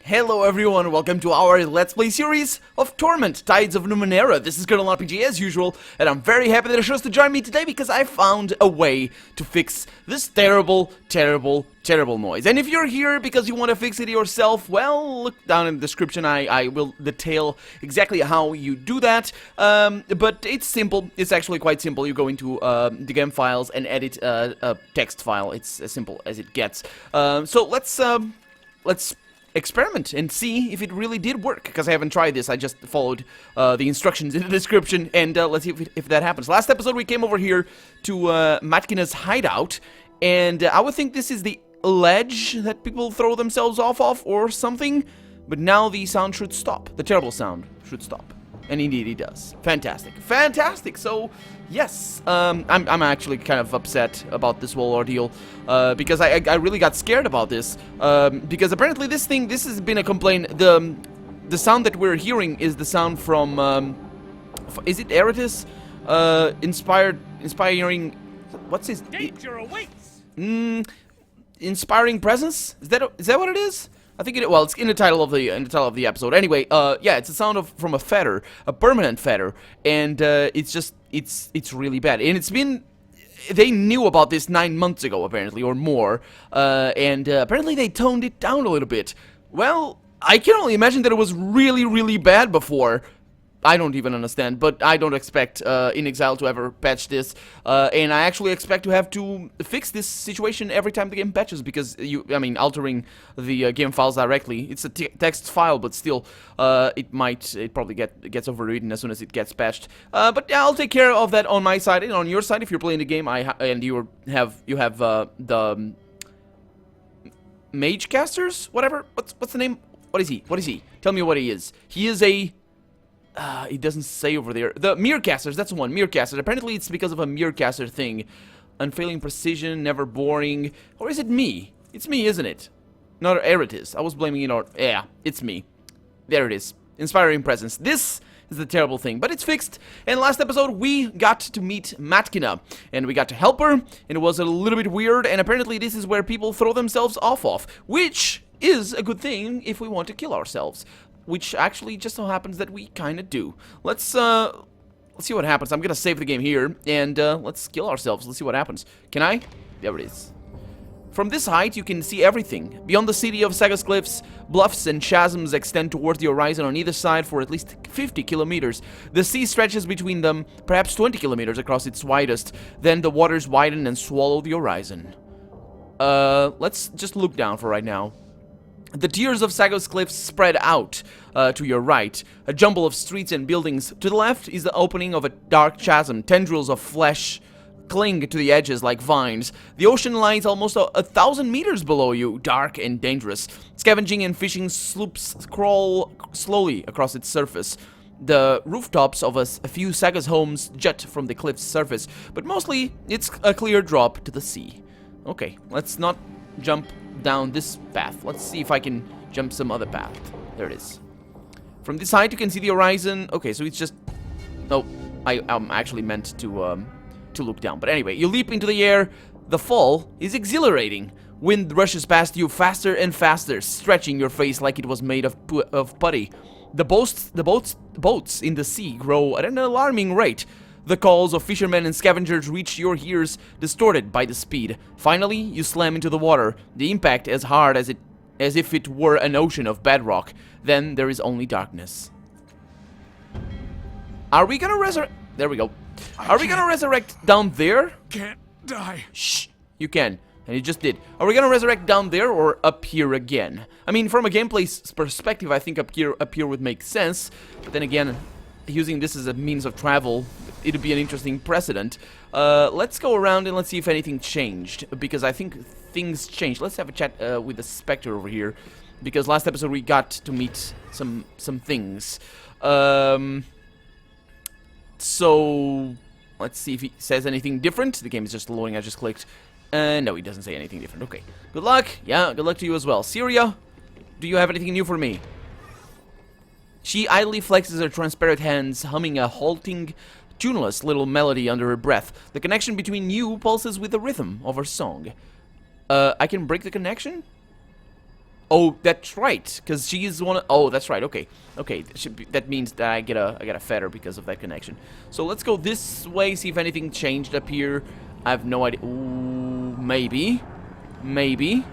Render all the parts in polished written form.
Hello everyone, welcome to our Let's Play series of Torment, Tides of Numenera. This is Colonel RPG as usual, and I'm very happy that you chose to join me today because I found a way to fix this terrible noise. And if you're here because you want to fix it yourself, well, look down in the description, I will detail exactly how you do that. But it's simple, it's actually quite simple. You go into the game files and edit a text file. It's as simple as it gets. So let's experiment and see if it really did work, because I haven't tried this. I just followed the instructions in the description, and let's see if that happens. Last episode we came over here to Matkina's hideout, and I would think this is the ledge that people throw themselves off of or something, but now the sound should stop. The terrible sound should stop. And indeed it does. Fantastic. So yes, I'm actually kind of upset about this whole ordeal, because I really got scared about this, because apparently this has been a complaint. The sound that we're hearing is the sound from is it Eratus? Inspiring, what's his? Danger awaits. Inspiring presence? Is that what it is? I think well, it's in the title of the episode. Anyway, yeah, it's a sound from a fetter, a permanent fetter, and it's really bad. And it's been, they knew about this 9 months ago apparently, or more, and apparently they toned it down a little bit. Well, I can only imagine that it was really bad before. I don't even understand, but I don't expect In Exile to ever patch this, and I actually expect to have to fix this situation every time the game patches, because altering the game files directly, it's a text file, but still, it probably gets overridden as soon as it gets patched. But yeah, I'll take care of that on my side, and on your side, if you're playing the game, and you have the mage casters, whatever. What's the name? What is he? Tell me what he is. He is a. It doesn't say over there. The mirror casters, that's the one. Mirror casters. Apparently it's because of a mirror caster thing. Unfailing precision, never boring. Or is it me? It's me, isn't it? Not Eratus. I was blaming it on... Yeah, it's me. There it is. Inspiring presence. This is the terrible thing. But it's fixed. And last episode we got to meet Matkina. And we got to help her. And it was a little bit weird. And apparently this is where people throw themselves off of. Which is a good thing if we want to kill ourselves. Which actually just so happens that we kind of do. Let's see what happens. I'm gonna save the game here, and let's kill ourselves. Let's see what happens. Can I? There it is. From this height, you can see everything. Beyond the city of Saga's cliffs, bluffs and chasms extend towards the horizon on either side for at least 50 kilometers. The sea stretches between them, perhaps 20 kilometers across its widest. Then the waters widen and swallow the horizon. Let's just look down for right now. The tiers of Saga's cliffs spread out to your right, a jumble of streets and buildings. To the left is the opening of a dark chasm. Tendrils of flesh cling to the edges like vines. The ocean lies almost 1,000 meters below you, dark and dangerous. Scavenging and fishing sloops crawl slowly across its surface. The rooftops of a few Saga's homes jut from the cliff's surface, but mostly it's a clear drop to the sea. Okay, let's not jump down this path. Let's see if I can jump some other path. There it is. From this height you can see the horizon. Okay, so it's just... No, I'm actually meant to look down. But anyway, you leap into the air. The fall is exhilarating. Wind rushes past you faster and faster, stretching your face like it was made of putty. The boats in the sea grow at an alarming rate. The calls of fishermen and scavengers reach your ears, distorted by the speed. Finally, you slam into the water, the impact as hard as if it were an ocean of bedrock. Then there is only darkness. Are we gonna resurrect? There we go. Are we gonna resurrect down there? Can't die. Shh, you can. And you just did. Are we gonna resurrect down there or up here again? I mean, from a gameplay perspective, I think up here would make sense. But then again, using this as a means of travel, it'd be an interesting precedent. Let's go around and let's see if anything changed, because I think things changed. Let's have a chat with the Spectre over here, because last episode we got to meet some things. So let's see if he says anything different. The game is just loading. I just clicked. No, he doesn't say anything different. Okay. Good luck. Yeah, good luck to you as well. Syria, do you have anything new for me? She idly flexes her transparent hands, humming a halting, tuneless little melody under her breath. The connection between you pulses with the rhythm of her song. I can break the connection? Oh, that's right, because she is one of... Oh, that's right, okay. Okay, that means that I get a fetter because of that connection. So let's go this way, see if anything changed up here. I have no idea. Ooh, maybe. Maybe.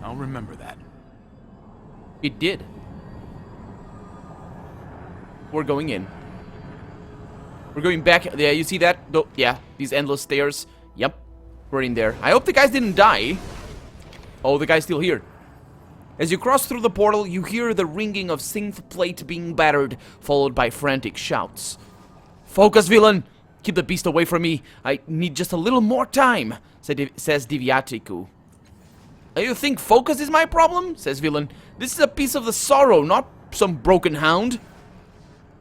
I'll remember that. It did. We're going in. We're going back. Yeah, you see that? Yeah, these endless stairs. Yep. We're in there. I hope the guys didn't die. Oh, the guy's still here. As you cross through the portal, you hear the ringing of synth plate being battered, followed by frantic shouts. Focus, villain! Keep the beast away from me. I need just a little more time, says Diviatiku. You think focus is my problem? Says villain. This is a piece of the sorrow, not some broken hound.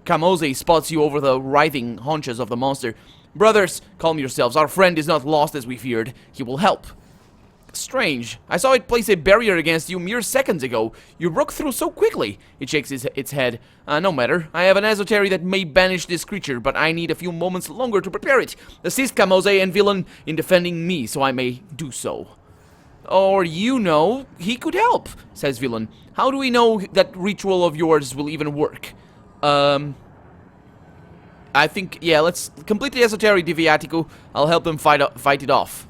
Kamose spots you over the writhing haunches of the monster. Brothers, calm yourselves. Our friend is not lost as we feared. He will help. Strange. I saw it place a barrier against you mere seconds ago. You broke through so quickly. It shakes its head. No matter. I have an esotery that may banish this creature, but I need a few moments longer to prepare it. Assist Kamose and villain in defending me, so I may do so. Or you know, he could help, says villain. How do we know that ritual of yours will even work? I think, yeah, let's complete the esoteric, Diviatiku. I'll help them fight it off.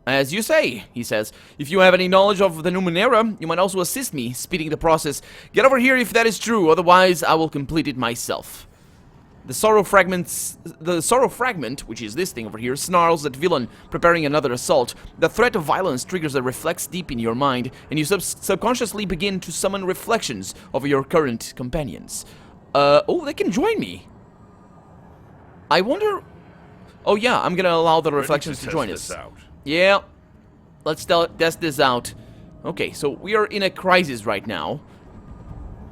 As you say, he says. If you have any knowledge of the Numenera, you might also assist me, speeding the process. Get over here if that is true, otherwise I will complete it myself. The sorrow fragment, which is this thing over here, snarls at villain, preparing another assault. The threat of violence triggers a reflex deep in your mind, and you subconsciously begin to summon reflections of your current companions. Oh, they can join me. I wonder... Oh yeah, I'm gonna allow the reflections to join us. Yeah, let's test this out. Okay, so we are in a crisis right now.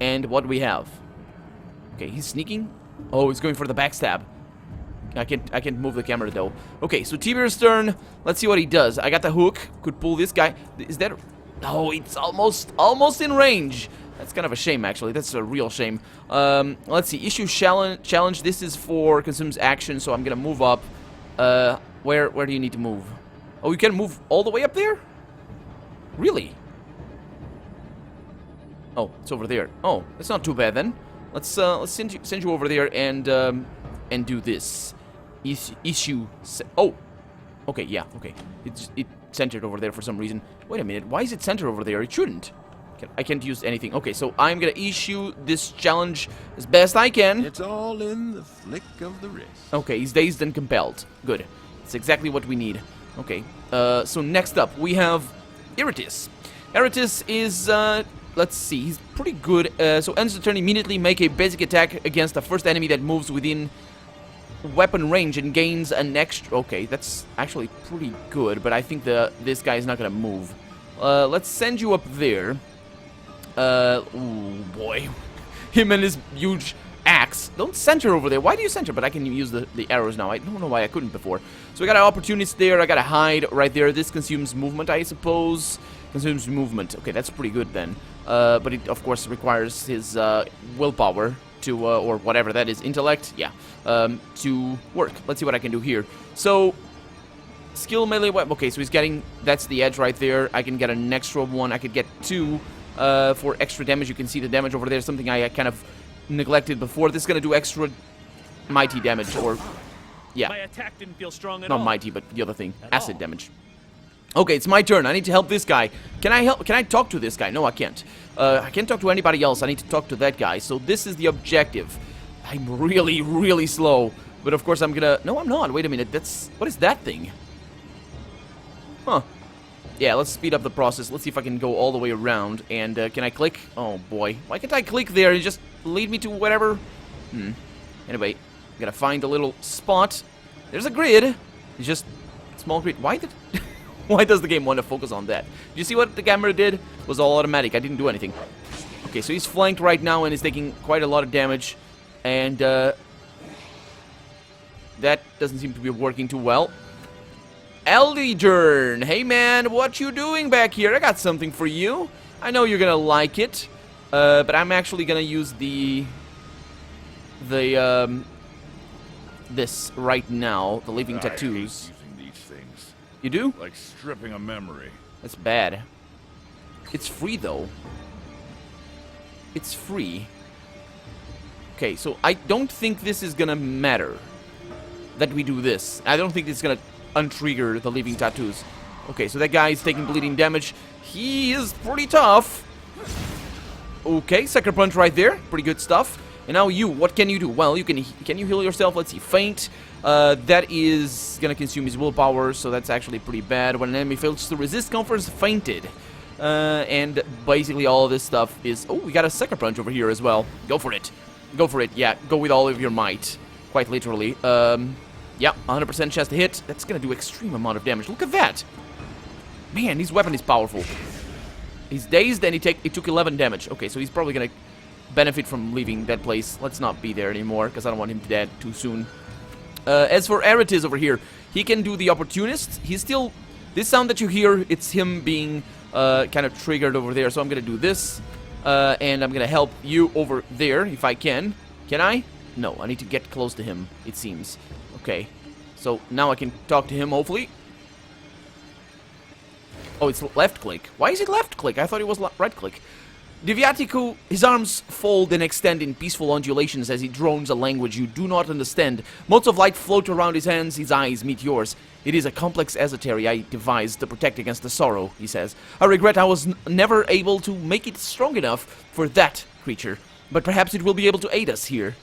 And what do we have? Okay, he's sneaking. Oh, he's going for the backstab. I can't move the camera though. Okay, so Tiber's turn. Let's see what he does. I got the hook. Could pull this guy. Is that... Oh, it's almost in range. That's kind of a shame, actually. That's a real shame. Let's see. Issue challenge. This is for consumes action, so I'm gonna move up. Where do you need to move? Oh, you can move all the way up there? Really? Oh, it's over there. Oh, that's not too bad then. Let's send you over there and do this. Issue. Oh, okay, yeah, okay. It centered over there for some reason. Wait a minute. Why is it centered over there? It shouldn't. I can't use anything. Okay, so I'm gonna issue this challenge as best I can. It's all in the flick of the wrist. Okay, he's dazed and compelled. Good. It's exactly what we need. Okay, so next up we have Iritis. Iritis is, let's see, he's pretty good. So ends the turn, immediately make a basic attack against the first enemy that moves within weapon range and gains an extra... Okay, that's actually pretty good, but I think this guy is not gonna move. Let's send you up there. Ooh, boy. Him and his huge axe. Don't center over there. Why do you center? But I can use the arrows now. I don't know why I couldn't before. So I got an opportunist there. I got a hide right there. This consumes movement, I suppose. Consumes movement. Okay, that's pretty good then. But it, of course, requires his willpower to, or whatever that is, intellect, yeah, to work. Let's see what I can do here. So, skill melee weapon. Okay, so he's getting, that's the edge right there. I can get an extra one. I could get 2 for extra damage. You can see the damage over there, something I kind of neglected before. This is going to do extra mighty damage, or, yeah. My attack didn't feel strong at Not all. mighty, but the other thing, acid damage. Okay, it's my turn. I need to help this guy. Can I talk to this guy? No, I can't. I can't talk to anybody else. I need to talk to that guy. So this is the objective. I'm really, really slow. But of course I'm gonna... No, I'm not. Wait a minute. What is that thing? Huh. Yeah, let's speed up the process. Let's see if I can go all the way around. And can I click? Oh, boy. Why can't I click there and just lead me to whatever? Anyway, I'm gonna find a little spot. There's a grid. It's just small grid. Why did... Why does the game want to focus on that? Do you see what the camera did? It was all automatic. I didn't do anything. Okay, so he's flanked right now and is taking quite a lot of damage. And, that doesn't seem to be working too well. Eldijern! Hey, man, what you doing back here? I got something for you. I know you're gonna like it. But I'm actually gonna use this right now. The living tattoos. You do? Like stripping a memory. That's bad. It's free, though. It's free. Okay, so I don't think this is gonna matter that we do this. I don't think it's gonna untrigger the leaving tattoos. Okay, so that guy is taking bleeding damage. He is pretty tough. Okay, sucker punch right there. Pretty good stuff. And now you, what can you do? Well, you can you heal yourself? Let's see, faint. That is gonna consume his willpower, so that's actually pretty bad. When an enemy fails to resist, confers fainted. And basically all of this stuff is... Oh, we got a sucker punch over here as well. Go for it. Go for it. Yeah, go with all of your might. Quite literally. Yeah, 100% chance to hit. That's gonna do extreme amount of damage. Look at that. Man, his weapon is powerful. He's dazed and he took 11 damage. Okay, so he's probably gonna benefit from leaving that place. Let's not be there anymore, because I don't want him to dead too soon. As for Eratis over here, he can do the opportunist. He's still... This sound that you hear, it's him being kind of triggered over there. So I'm gonna do this. And I'm gonna help you over there, if I can. Can I? No, I need to get close to him, it seems. Okay. So now I can talk to him, hopefully. Oh, it's left click. Why is it left click? I thought it was right click. Diviatico, his arms fold and extend in peaceful undulations as he drones a language you do not understand. Motes of light float around his hands, his eyes meet yours. It is a complex esotery I devised to protect against the sorrow, he says. I regret I was never able to make it strong enough for that creature, but perhaps it will be able to aid us here.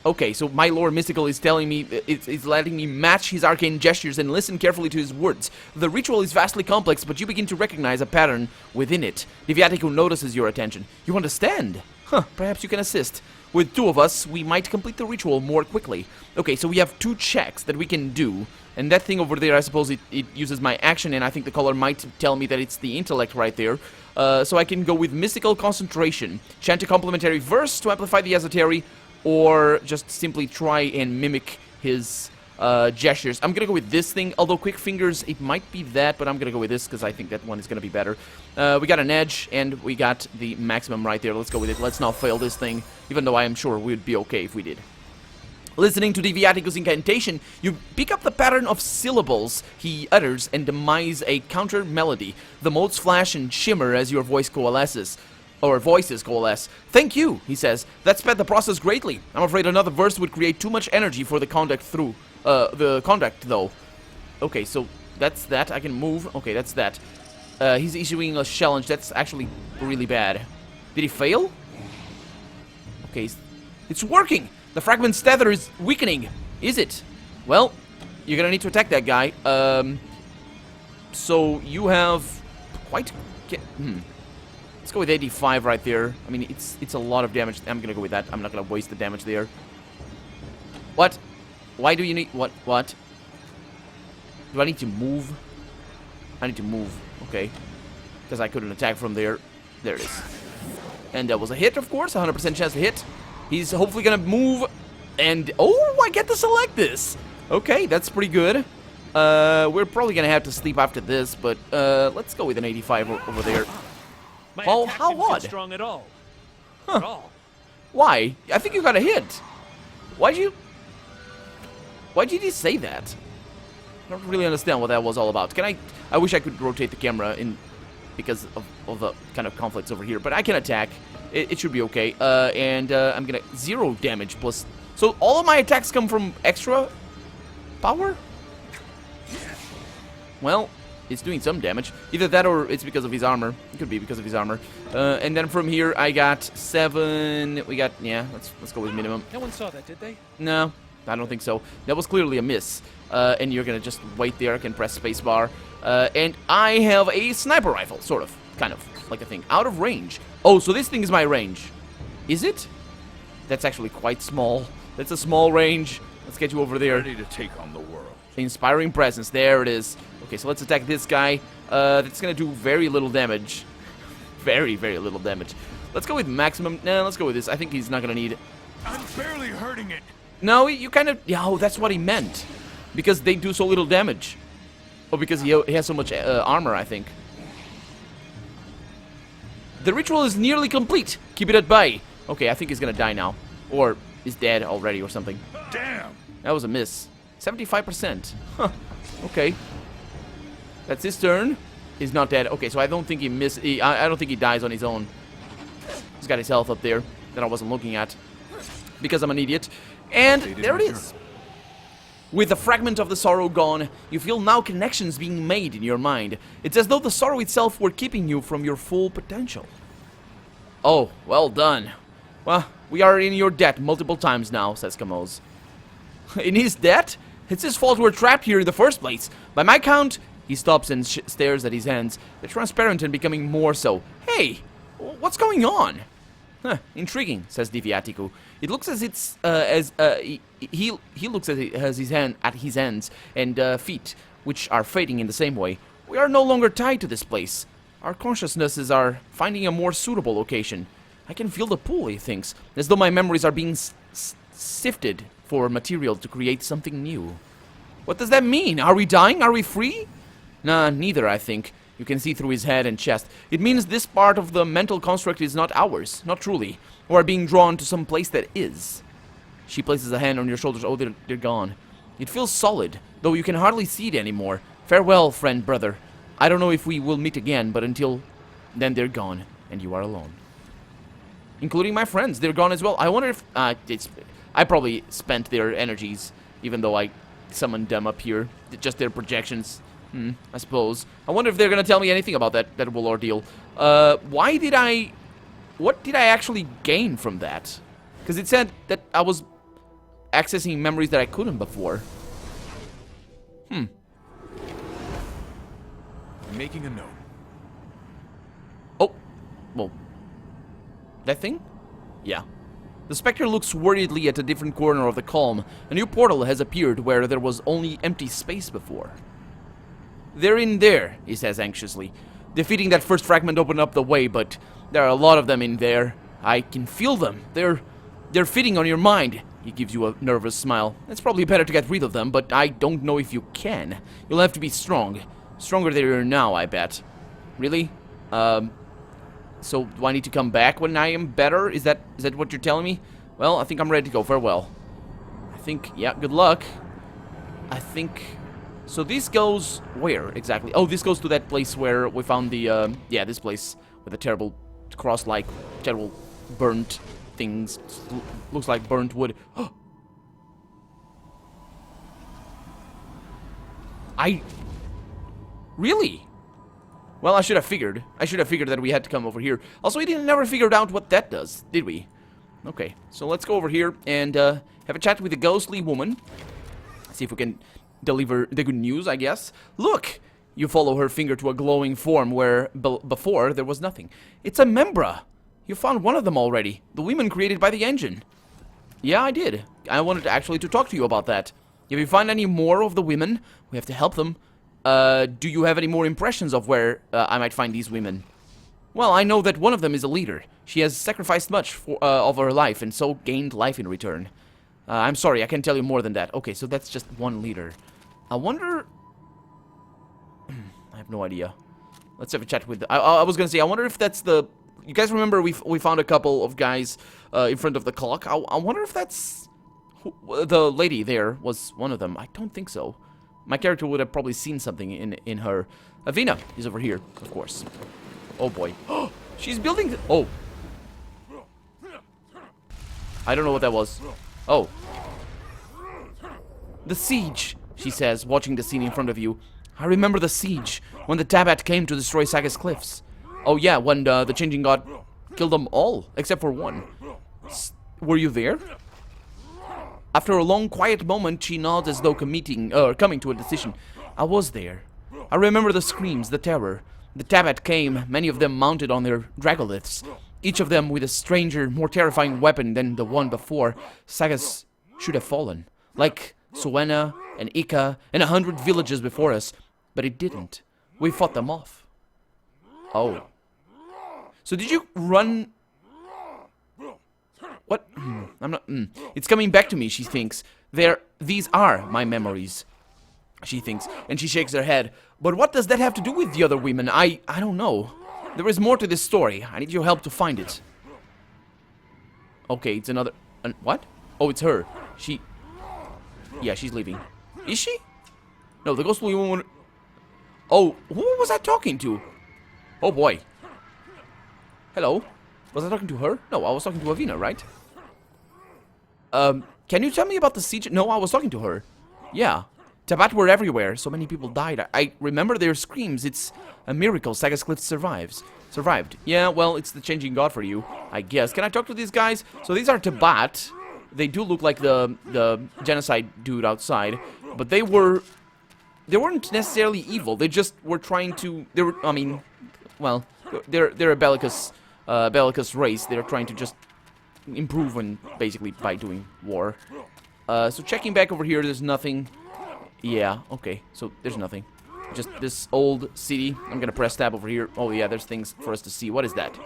Okay, so my lore mystical is telling me, it's letting me match his arcane gestures and listen carefully to his words. The ritual is vastly complex, but you begin to recognize a pattern within it. Diviatico notices your attention. You understand? Huh, perhaps you can assist. With two of us, we might complete the ritual more quickly. Okay, so we have 2 checks that we can do. And that thing over there, I suppose it uses my action, and I think the color might tell me that it's the intellect right there. So I can go with mystical concentration. Chant a complementary verse to amplify the esotery, or just simply try and mimic his gestures. I'm gonna go with this thing, although quick fingers, it might be that, but I'm gonna go with this because I think that one is gonna be better. We got an edge, and we got the maximum right there. Let's go with it. Let's not fail this thing, even though I am sure we'd be okay if we did. Listening to Diviatico's incantation, you pick up the pattern of syllables he utters and demise a counter melody. The motes flash and shimmer as your voice coalesces. Or voices coalesce. Thank you, he says. That sped the process greatly. I'm afraid another verse would create too much energy for the conduct though. Okay, so that's that. I can move. Okay, that's that. He's issuing a challenge. That's actually really bad. Did he fail? Okay, it's working. The fragment's tether is weakening. Is it? Well, you're gonna need to attack that guy. So you have quite... Let's go with 85 right there. I mean, it's a lot of damage. I'm gonna go with that. I'm not gonna waste the damage there. What? Why do you need... What? Do I need to move? I need to move. Okay. Because I couldn't attack from there. There it is. And that was a hit, of course. 100% chance to hit. He's hopefully gonna move. And... Oh, I get to select this! Okay, that's pretty good. We're probably gonna have to sleep after this, but let's go with an 85 over there. Oh, how odd. Strong at all. Huh. At all. Why? I think you got a hit. Why'd you say that? I don't really understand what that was all about. I wish I could rotate the camera in because of the kind of conflicts over here, but I can attack. It should be okay. And I'm gonna 0 damage plus. So all of my attacks come from extra power? Well, it's doing some damage. Either that or it's because of his armor. It could be because of his armor. And then from here, I got 7. We got, yeah, let's go with minimum. No one saw that, did they? No, I don't think so. That was clearly a miss. And you're gonna just wait there. I can press spacebar. And I have a sniper rifle, sort of. Kind of, like a thing. Out of range. Oh, so this thing is my range. Is it? That's actually quite small. That's a small range. Let's get you over there. Ready to take on the world. Inspiring presence. There it is. Okay, so let's attack this guy. That's gonna do very little damage. Very, very little damage. Let's go with maximum. No, let's go with this. I think he's not gonna need... I'm barely hurting it. No, you kind of... Yeah, oh, that's what he meant. Because they do so little damage. Oh, because he has so much armor, I think. The ritual is nearly complete. Keep it at bay. Okay, I think he's gonna die now. Or is dead already or something. Damn. That was a miss. 75%. Huh. Okay. That's his turn. He's not dead. Okay, so I don't think I don't think he dies on his own. He's got his health up there that I wasn't looking at because I'm an idiot. And there it is. With the fragment of the sorrow gone, you feel now connections being made in your mind. It's as though the sorrow itself were keeping you from your full potential. Oh, well done. Well, we are in your debt multiple times now, says Camoz. In his debt? It's his fault we're trapped here in the first place. By my count, he stops and stares at his hands. They're transparent and becoming more so. Hey, what's going on? Huh, intriguing, says Diviatico. It looks as it's he looks at it as his hands and feet, which are fading in the same way. We are no longer tied to this place. Our consciousnesses are finding a more suitable location. I can feel the pull, he thinks, as though my memories are being sifted for material to create something new. What does that mean? Are we dying? Are we free? Nah, neither, I think. You can see through his head and chest. It means this part of the mental construct is not ours, not truly. We are being drawn to some place that is. She places a hand on your shoulders. Oh, they're gone. It feels solid, though you can hardly see it anymore. Farewell, friend, brother. I don't know if we will meet again, but until then they're gone, and you are alone. Including my friends, they're gone as well. I wonder if... I probably spent their energies, even though I summoned them up here. Just their projections. I suppose. I wonder if they're gonna tell me anything about that whole ordeal. What did I actually gain from that? Because it said that I was accessing memories that I couldn't before. Making a note. Oh, well, that thing? Yeah. The Spectre looks worriedly at a different corner of the calm. A new portal has appeared where there was only empty space before. They're in there, he says anxiously. Defeating that first fragment opened up the way, but there are a lot of them in there. I can feel them. They're feeding on your mind. He gives you a nervous smile. It's probably better to get rid of them, but I don't know if you can. You'll have to be strong. Stronger than you are now, I bet. Really? So do I need to come back when I am better? Is that what you're telling me? Well, I think I'm ready to go. Farewell. I think, yeah, good luck. I think... So this goes where exactly? Oh, this goes to that place where we found the, yeah, this place with the terrible cross-like, terrible burnt things. Looks like burnt wood. Really? Well, I should have figured. I should have figured that we had to come over here. Also, we never figured out what that does, did we? Okay, so let's go over here and have a chat with the ghostly woman. See if we can deliver the good news, I guess. Look! You follow her finger to a glowing form where before there was nothing. It's a Membra! You found one of them already. The women created by the engine. Yeah, I did. I wanted actually to talk to you about that. If you find any more of the women, we have to help them. Do you have any more impressions of where I might find these women? Well, I know that one of them is a leader. She has sacrificed much of her life and so gained life in return. I'm sorry, I can't tell you more than that. Okay, so that's just one leader. I wonder... I have no idea. Let's have a chat with... I was gonna say, I wonder if that's the... You guys remember we found a couple of guys in front of the clock? I wonder if that's... the lady there was one of them. I don't think so. My character would have probably seen something in her. Avina is over here, of course. Oh boy. She's building... Oh. I don't know what that was. Oh. The siege, she says, watching the scene in front of you. I remember the siege, when the Tabat came to destroy Saga's cliffs. Oh yeah, when the Changing God killed them all, except for one. Were you there? After a long, quiet moment, she nods as though coming to a decision. I was there. I remember the screams, the terror. The Tabat came, many of them mounted on their dragoliths, each of them with a stranger, more terrifying weapon than the one before. Sagas should have fallen, like Suena and Ika and 100 villages before us, but it didn't. We fought them off. Oh. So did you run... What? I'm not... It's coming back to me, she thinks. These are my memories, she thinks, and she shakes her head. But what does that have to do with the other women? I don't know. There is more to this story. I need your help to find it. Okay, it's another... what? Oh, it's her. Yeah, she's leaving. Is she? No, the ghostly woman... Oh, who was I talking to? Oh boy. Hello? Was I talking to her? No, I was talking to Avina, right? Can you tell me about the siege? No, I was talking to her. Yeah. Tabat were everywhere. So many people died. I remember their screams. It's a miracle Sagas Cliff survived. Yeah, well, it's the changing god for you, I guess. Can I talk to these guys? So these are Tabat. They do look like the genocide dude outside, but they weren't necessarily evil. They just were trying to. I mean, well, they're a bellicose race. They're trying to just improve and basically by doing war. So checking back over here, there's nothing. Yeah, okay. So there's nothing. Just this old city. I'm gonna press tab over here. Oh yeah, there's things for us to see. What is that?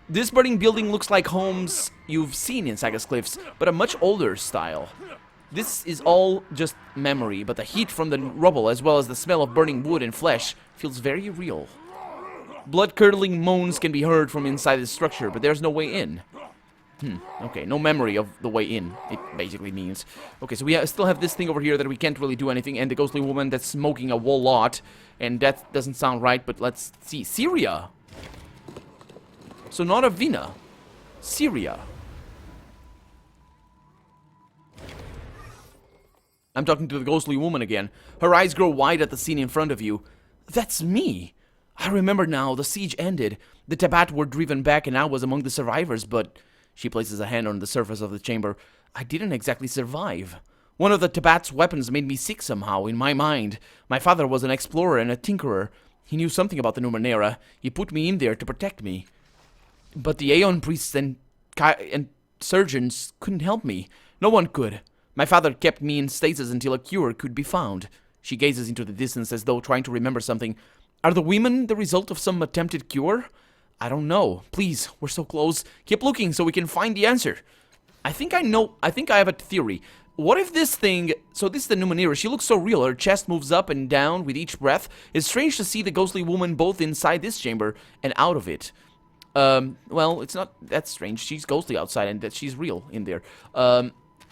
This burning building looks like homes you've seen in Sagas Cliffs, but a much older style. This is all just memory, but the heat from the rubble, as well as the smell of burning wood and flesh, feels very real. Blood-curdling moans can be heard from inside the structure, but there's no way in. Okay, no memory of the way in, it basically means. Okay, so we still have this thing over here that we can't really do anything, and the ghostly woman that's smoking a whole lot, and that doesn't sound right, but let's see. Syria! So not Avina. Syria. I'm talking to the ghostly woman again. Her eyes grow wide at the scene in front of you. That's me! I remember now, the siege ended. The Tabat were driven back and I was among the survivors, but... She places a hand on the surface of the chamber. I didn't exactly survive. One of the Tabat's weapons made me sick somehow, in my mind. My father was an explorer and a tinkerer. He knew something about the Numenera. He put me in there to protect me. But the Aeon priests and surgeons couldn't help me. No one could. My father kept me in stasis until a cure could be found. She gazes into the distance as though trying to remember something. Are the women the result of some attempted cure? I don't know. Please, we're so close. Keep looking so we can find the answer. I think I know. I think I have a theory. What if this thing... So this is the Numenera. She looks so real. Her chest moves up and down with each breath. It's strange to see the ghostly woman both inside this chamber and out of it. Well, it's not that strange. She's ghostly outside and that she's real in there.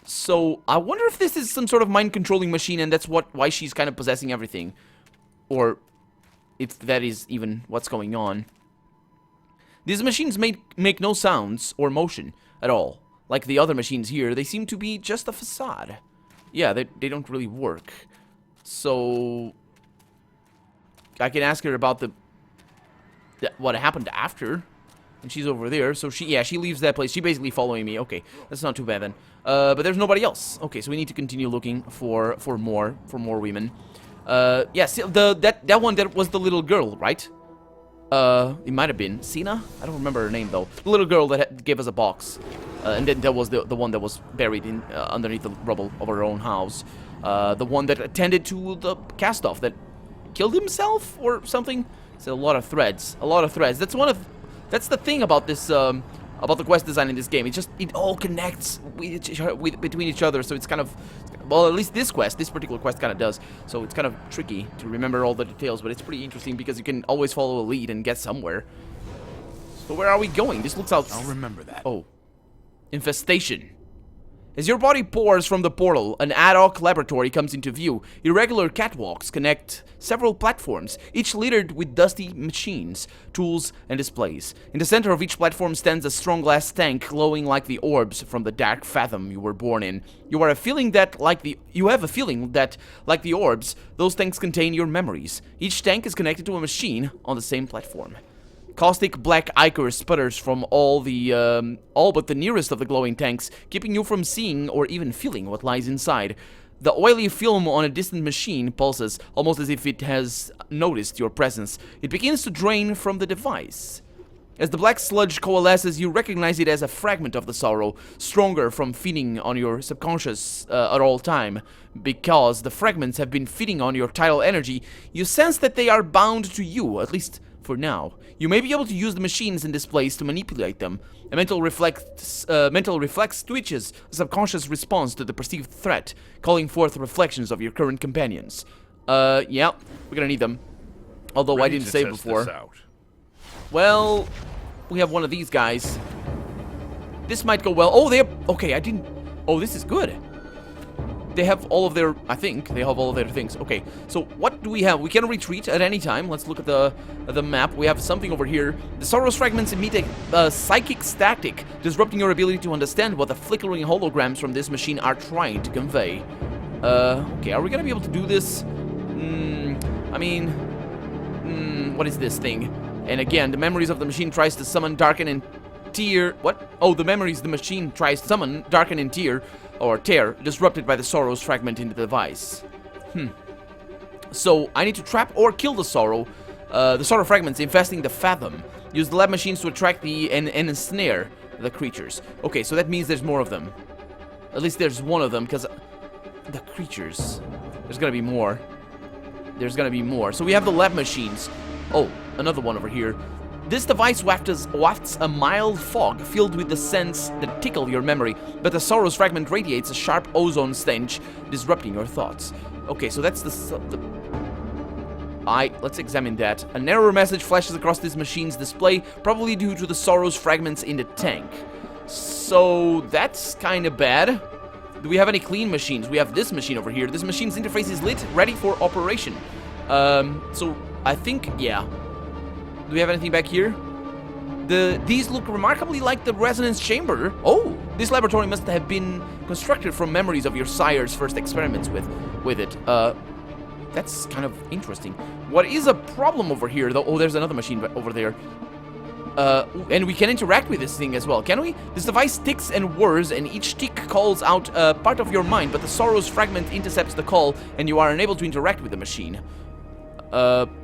So I wonder if this is some sort of mind-controlling machine and that's why she's kind of possessing everything. Or if that is even what's going on. These machines make no sounds or motion at all. Like the other machines here, they seem to be just a facade. Yeah, they don't really work. So... I can ask her about what happened after. And she's over there, so she leaves that place. She's basically following me. Okay, that's not too bad then. But there's nobody else. Okay, so we need to continue looking for more women. Yeah, see, that one that was the little girl, right? It might have been Sina. I don't remember her name though. The little girl that gave us a box, and then there was the one that was buried in underneath the rubble of her own house. The one that attended to the cast-off that killed himself or something. It's a lot of threads. A lot of threads. That's the thing about this about the quest design in this game. It all connects between each other. So it's kind of, well, at least this particular quest kind of does. So it's kind of tricky to remember all the details, but it's pretty interesting because you can always follow a lead and get somewhere. So where are we going? This looks out. I'll remember that. Oh, infestation. As your body pours from the portal, an ad hoc laboratory comes into view. Irregular catwalks connect several platforms, each littered with dusty machines, tools, and displays. In the center of each platform stands a strong glass tank glowing like the orbs from the dark fathom you were born in. You have a feeling that, like the orbs, those tanks contain your memories. Each tank is connected to a machine on the same platform. Caustic black ichor sputters from all but the nearest of the glowing tanks, keeping you from seeing or even feeling what lies inside. The oily film on a distant machine pulses, almost as if it has noticed your presence. It begins to drain from the device. As the black sludge coalesces, you recognize it as a fragment of the sorrow, stronger from feeding on your subconscious at all time. Because the fragments have been feeding on your tidal energy, you sense that they are bound to you, at least for now. You may be able to use the machines and displays to manipulate them. A mental reflex twitches, a subconscious response to the perceived threat, calling forth reflections of your current companions. Yeah, we're gonna need them. Although I didn't say before. Well, we have one of these guys. This might go well. Oh, okay, I didn't... Oh, this is good. they have all of their, I think, they have all of their things. Okay, so what do we have? We can retreat at any time. Let's look at the map. We have something over here. The Sorrow's fragments emit a psychic static, disrupting your ability to understand what the flickering holograms from this machine are trying to convey. Okay, are we gonna be able to do this? I mean, what is this thing? And again, the memories of the machine tries to summon, darken, and tear. What? Oh, the memories the machine tries to summon, darken, and tear, or tear, disrupted by the Sorrow's fragment in the device. So, I need to trap or kill the Sorrow fragments infesting the Fathom. Use the lab machines to attract and ensnare the creatures. Okay, so that means there's more of them. At least there's one of them, because the creatures. There's gonna be more. There's gonna be more. So we have the lab machines. Oh, another one over here. This device wafts a mild fog filled with the scents that tickle your memory, but the Sorrow's fragment radiates a sharp ozone stench, disrupting your thoughts. Okay, so that's let's examine that. A narrower message flashes across this machine's display, probably due to the Sorrow's fragments in the tank. So that's kind of bad. Do we have any clean machines? We have this machine over here. This machine's interface is lit, ready for operation. So I think, yeah. Do we have anything back here? These look remarkably like the resonance chamber. Oh, this laboratory must have been constructed from memories of your sire's first experiments with it. That's kind of interesting. What is a problem over here, though? Oh, there's another machine over there. And we can interact with this thing as well, can we? This device ticks and whirs, and each tick calls out part of your mind, but the Sorrow's fragment intercepts the call, and you are unable to interact with the machine.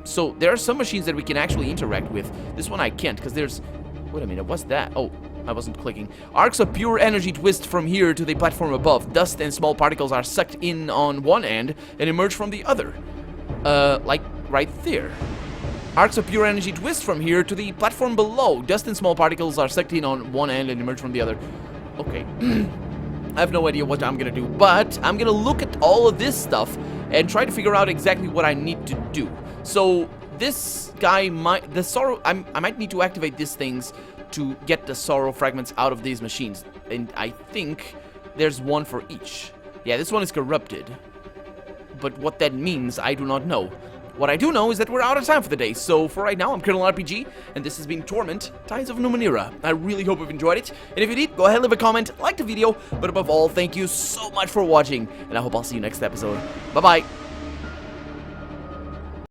So there are some machines that we can actually interact with. This one I can't, because there's... Wait a minute, what's that? Oh, I wasn't clicking. Arcs of pure energy twist from here to the platform above. Dust and small particles are sucked in on one end and emerge from the other. Like right there. Arcs of pure energy twist from here to the platform below. Dust and small particles are sucked in on one end and emerge from the other. Okay. I have no idea what I'm gonna do, but I'm gonna look at all of this stuff and try to figure out exactly what I need to do. So this guy I might need to activate these things to get the Sorrow fragments out of these machines, and I think there's one for each. Yeah, this one is corrupted, but what that means I do not know. What I do know is that we're out of time for the day, so for right now, I'm Colonel RPG, and this has been Torment, Tides of Numenera. I really hope you've enjoyed it, and if you did, go ahead and leave a comment, like the video, but above all, thank you so much for watching, and I hope I'll see you next episode. Bye-bye!